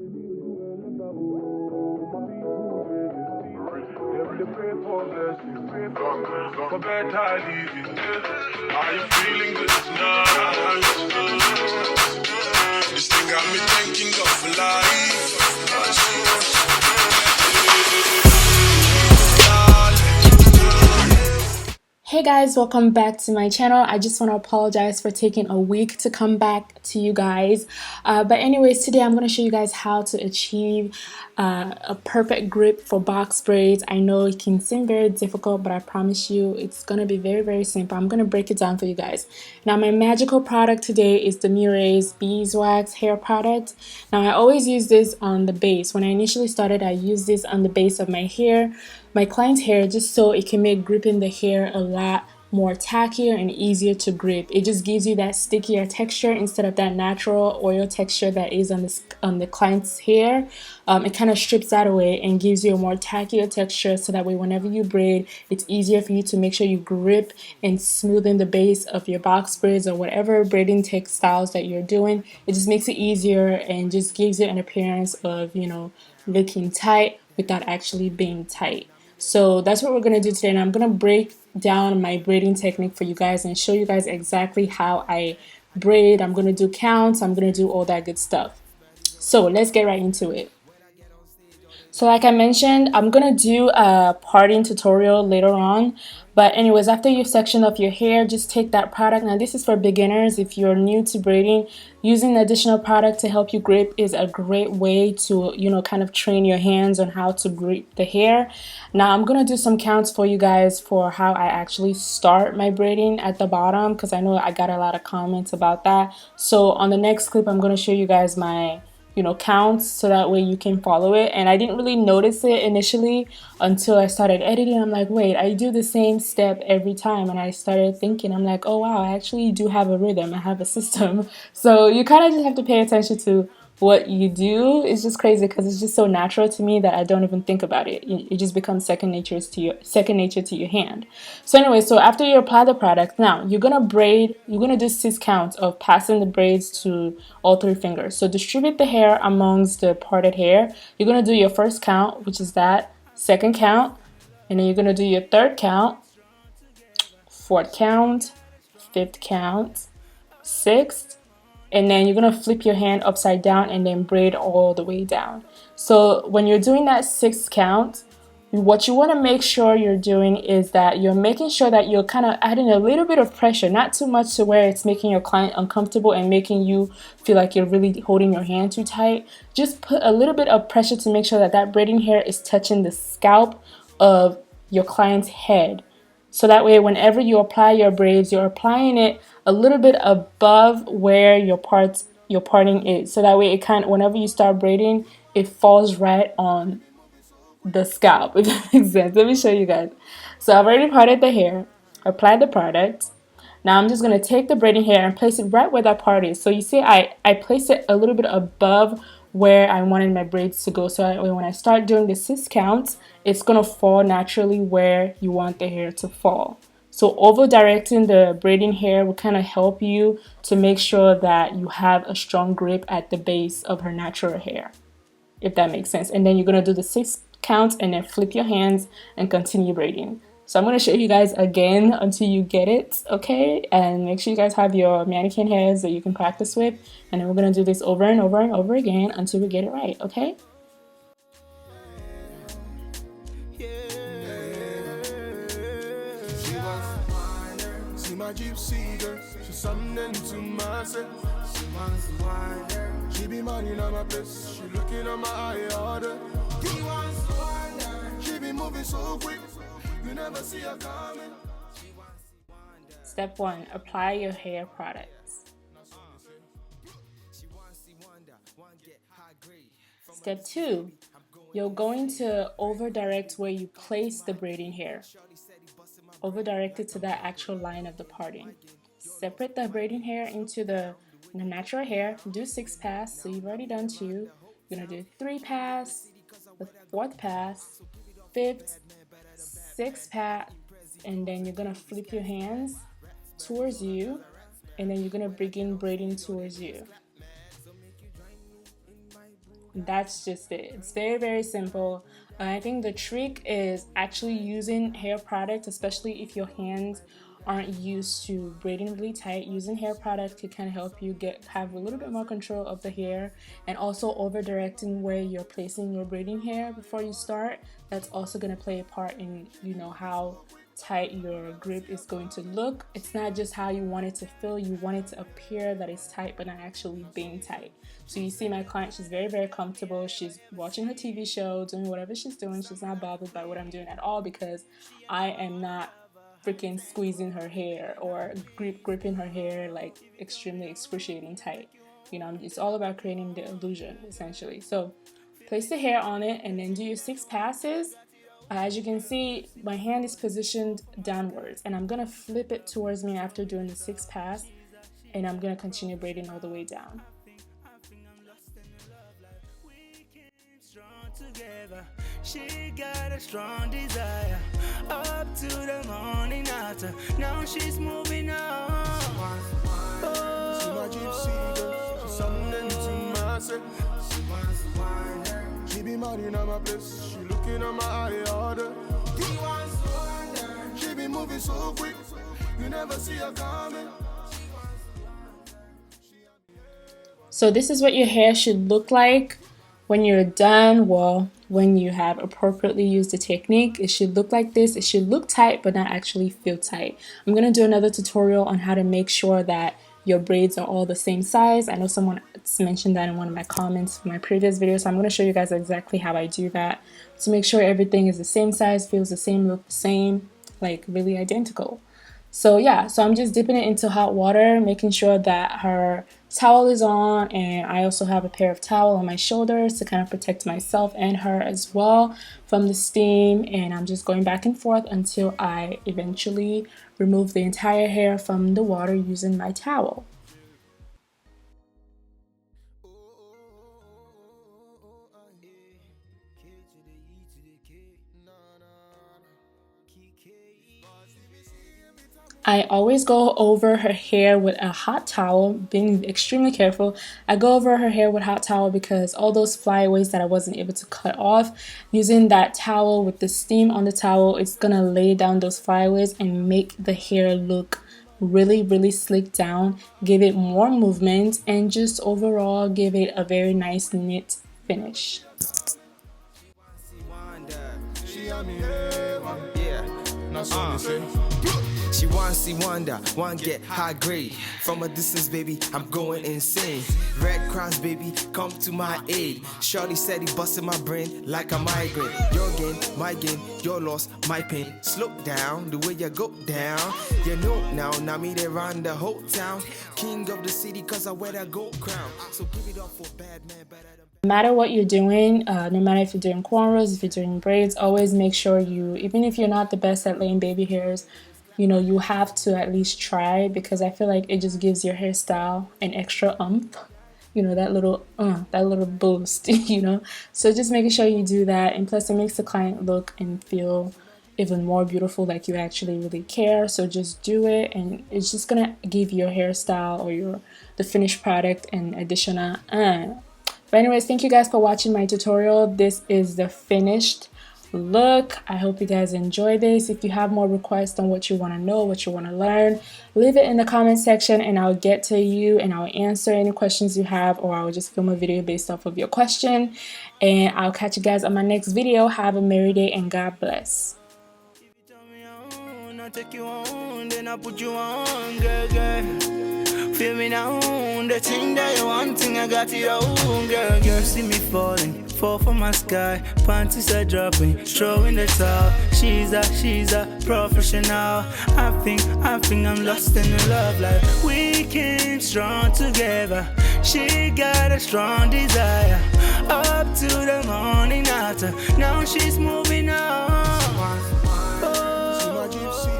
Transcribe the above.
For better living, are you feeling good tonight? This thing got me thinking of life. Hey guys, welcome back to my channel. I just want to apologize for taking a week to come back to you guys. But anyways, today I'm going to show you guys how to achieve a perfect grip for box braids. I know it can seem very difficult, but I promise you it's going to be very simple. I'm going to break it down for you guys. Now my magical product today is the Beeswax hair product. Now I always use this on the base. When I initially started, I used this on the base of my hair, my client's hair, just so it can make gripping the hair a lot more tackier and easier to grip. It just gives you that stickier texture instead of that natural oil texture that is on the client's hair. It kind of strips that away and gives you a more tackier texture, so that way whenever you braid, it's easier for you to make sure you grip and smoothen the base of your box braids or whatever braiding textiles that you're doing. It just makes it easier and just gives it an appearance of, you know, looking tight without actually being tight. So that's what we're going to do today, and I'm going to break down my braiding technique for you guys and show you guys exactly how I braid. I'm going to do counts, I'm going to do all that good stuff. So let's get right into it. So like I mentioned, I'm going to do a parting tutorial later on. But anyways, after you've sectioned off your hair, just take that product. Now this is for beginners. If you're new to braiding, using additional product to help you grip is a great way to, you know, kind of train your hands on how to grip the hair. Now I'm going to do some counts for you guys for how I actually start my braiding at the bottom, because I know I got a lot of comments about that. So on the next clip, I'm going to show you guys my counts, so that way you can follow it. And I didn't really notice it initially until I started editing. I'm like, wait, I do the same step every time. And I started thinking, I'm like, oh wow, I actually do have a rhythm, I have a system. So you kind of just have to pay attention to what you do. It's just crazy because it's just so natural to me that I don't even think about it. It just becomes second nature to your hand. So anyway, so after you apply the product, now you're gonna braid. You're gonna do 6 counts of passing the braids to all 3 fingers. So distribute the hair amongst the parted hair. You're gonna do your first count, which is that, second count, and then you're gonna do your third count, fourth count, fifth count, sixth, and then you're going to flip your hand upside down and then braid all the way down. So when you're doing that 6th count, what you want to make sure you're doing is that you're making sure that you're kind of adding a little bit of pressure, not too much to where it's making your client uncomfortable and making you feel like you're really holding your hand too tight. Just put a little bit of pressure to make sure that that braiding hair is touching the scalp of your client's head. So that way, whenever you apply your braids, you're applying it a little bit above where your parting is. So that way, it kind of, whenever you start braiding, it falls right on the scalp, if that makes sense. Let me show you guys. So I've already parted the hair, applied the product. Now I'm just going to take the braiding hair and place it right where that part is. So you see, I place it a little bit above where I wanted my braids to go, so that way when I start doing the 6 counts, it's going to fall naturally where you want the hair to fall. So over directing the braiding hair will kind of help you to make sure that you have a strong grip at the base of her natural hair, if that makes sense. And then you're going to do the 6 counts and then flip your hands and continue braiding. So I'm going to show you guys again until you get it, okay? And make sure you guys have your mannequin hairs that you can practice with. And then we're going to do this over and over and over again until we get it right, okay? She be minding on my place, she looking on my eye order. She be moving so quick, you never see her coming. Step 1, apply your hair products. Step 2, you're going to over direct where you place the braiding hair. Over direct it to that actual line of the parting. Separate the braiding hair into the natural hair. Do 6 pass, so you've already done 2. You're going to do 3 pass, the 4th pass, 5th, 6th pass, and then you're going to flip your hands towards you, and then you're going to begin braiding towards you. That's just it. It's very, very simple. I think the trick is actually using hair product, especially if your hands aren't used to braiding really tight. Using hair product can kind of help you have a little bit more control of the hair, and also over directing where you're placing your braiding hair before you start. That's also going to play a part in, you know, how tight your grip is going to look. It's not just how you want it to feel, you want it to appear that it's tight but not actually being tight. So you see my client, she's very, very comfortable. She's watching her TV show, doing whatever she's doing. She's not bothered by what I'm doing at all, because I am not freaking squeezing her hair or gripping her hair like extremely excruciating tight. You know, it's all about creating the illusion essentially. So place the hair on it and then do your 6 passes. As you can see, my hand is positioned downwards, and I'm gonna flip it towards me after doing the 6 pass, and I'm gonna continue braiding all the way down. She got a strong desire, up to the morning after. Now she's moving on. See my gypsy girl, she's something to myself. She be mad in my place, she looking at my eye order. She be moving so quick, you never see her coming. So this is what your hair should look like when you're done. Well, when you have appropriately used the technique, it should look like this. It should look tight but not actually feel tight. I'm going to do another tutorial on how to make sure that your braids are all the same size. I know someone mentioned that in one of my comments for my previous video, so I'm going to show you guys exactly how I do that to make sure everything is the same size, feels the same, look the same, like really identical. So yeah, so I'm just dipping it into hot water, making sure that her towel is on, and I also have a pair of towel on my shoulders to kind of protect myself and her as well from the steam. And I'm just going back and forth until I eventually remove the entire hair from the water using my towel. I always go over her hair with a hot towel, being extremely careful. I go over her hair with a hot towel because all those flyaways that I wasn't able to cut off, using that towel with the steam on the towel, it's gonna lay down those flyaways and make the hair look really, really slick down, give it more movement, and just overall give it a very nice knit finish. She wants see wonder, one get high grade. From a distance, baby, I'm going insane. Red Cross, baby, come to my aid. Shorty said he busted my brain like a migraine. Your gain, my gain, your loss, my pain. Slow down, the way you go down. You know now me they run the whole town. King of the city, cause I wear that gold crown. So give it up for bad man, better than. No matter what you're doing, no matter if you're doing cornrows, if you're doing braids, always make sure you, even if you're not the best at laying baby hairs, you know, you have to at least try, because I feel like it just gives your hairstyle an extra you know, that little boost, you know. So just making sure you do that, and plus it makes the client look and feel even more beautiful, like you actually really care. So just do it, and it's just gonna give your hairstyle or the finished product an additional But anyways, thank you guys for watching my tutorial. This is the finished look. I hope you guys enjoy this. If you have more requests on what you want to know, what you want to learn, leave it in the comment section and I'll get to you and I'll answer any questions you have, or I'll just film a video based off of your question. And I'll catch you guys on my next video. Have a merry day and God bless. Take you on, then I put you on, girl. Feel me now, the thing that you want, thing I got you on, girl. See me falling, fall from my sky, panties are dropping, throwing the towel. She's a professional. I think I'm lost in the love life. We came strong together. She got a strong desire, up to the morning after. Now she's moving on. See my gypsy